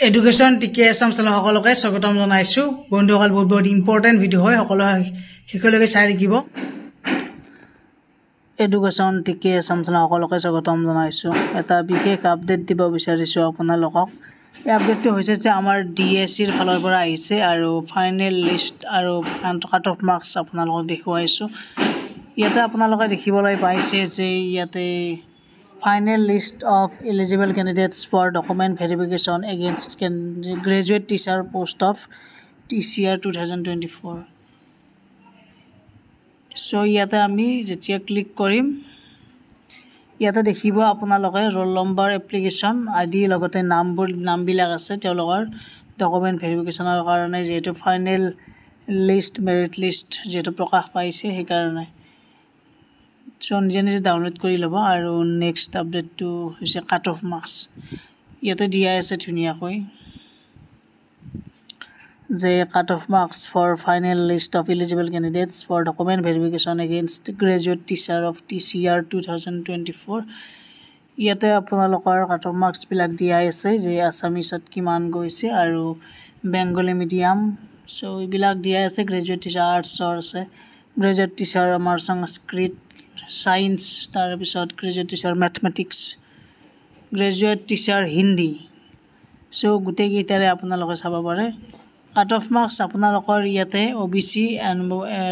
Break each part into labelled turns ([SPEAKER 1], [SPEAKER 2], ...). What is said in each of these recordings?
[SPEAKER 1] Education টিকে Assam channel সকলকে স্বাগতম জানাইছো বন্ধুসকল বহুত বহুত ইম্পৰ্টেন্ট ভিডিও হয় সকলো শিকলৈকে চাই থাকিব এডুকেশন টিকে আসাম চেনেল সকলকে স্বাগতম জানাইছো এটা বিশেষ আপডেট দিব বিচাৰিছো আপোনালোকক এই আপডেটটো হৈছে যে আমাৰ ডিএসসিৰ ফালৰ পৰা আহিছে আৰু ফাইনেল লিষ্ট আৰু কাট অফ মাৰ্কস আপোনালোকক দেখুৱাইছো ইয়াতে আপোনালোকে দেখিবলৈ পাইছে যে ইয়াতে Final list of eligible candidates for document verification against graduate teacher post of TCR 2024. So ইয়াতে আমি যেতিয়া ক্লিক কৰিম ইয়াতে দেখিব আপোনালোকে roll number application ID লগতে নামবিলাক আছে তেওঁলোকৰ document verificationৰ কাৰণে যেটো final list merit list যেটো প্ৰকাশ পাইছে সেই কাৰণে So নিজে ডাউনলোড কৰি লব আৰু নেক্সট আপডেটটো হৈছে কাট অফ মাৰ্কস ইয়াতে দিয়া আছে ধুনিয়াকৈ যে cut off marks for final list of eligible candidates for document verification against graduate teacher of TCR 2024 ইয়াতে আপোনালোকৰ কাট অফ মাৰ্কস বিলাক দিয়া আছে যে আসামিছত কিমান গৈছে আৰু বেংগলী মিডিয়াম সো এইবিলাক দিয়া আছে গ্ৰেজুৱেট টিচাৰ আৰ্টছৰ আছে গ্ৰেজুৱেট টিচাৰ আমাৰ সংস্কৃত Science, তাৰ পিছত graduate teacher Mathematics, graduate teacher Hindi so গুটেই গিটাৰে আপোনালোকে চাব পাৰে কাট অফ মাৰ্কস আপোনালোকৰ ইয়াতে OBC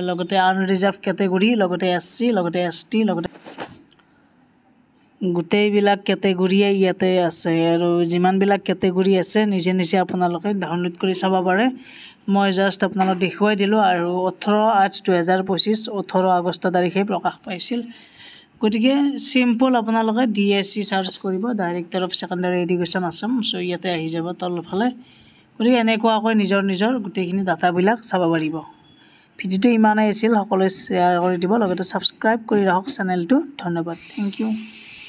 [SPEAKER 1] লগতে আনৰিজাৰ্ভ ক্যাটেগৰী লগতে SC লগতে ST লগতে গুটেই বিলাক ক্যাটেগৰী ইয়াতে আছে আৰু যিমান বিলাক ক্যাটেগৰী আছে নিজে নিজে আপোনালোকে ডাউনলোড কৰি চাব পাৰে মই জাস্ট আপোনালোকক দেখুৱাই দিলো আৰু 18/8/2025 18 আগষ্ট তাৰিখে প্ৰকাশ পাইছিল গতিকে সিম্পল আপোনালোকে ডিএসসি সাৰ্চ কৰিব director of secondary education Assam so ইয়াতে আহি যাব তলফালে গতিকে এনেকুৱাকৈ নিজৰ গুটেইখিনি ডাটাবিলাক চাব পাৰিব ভিডিওটো ইমানেই আছিল সকলোৱে শেয়াৰ কৰি দিব লগতে সাবস্ক্ৰাইব কৰি ৰাখক চেনেলটো ধন্যবাদ থ্যাংক ইউ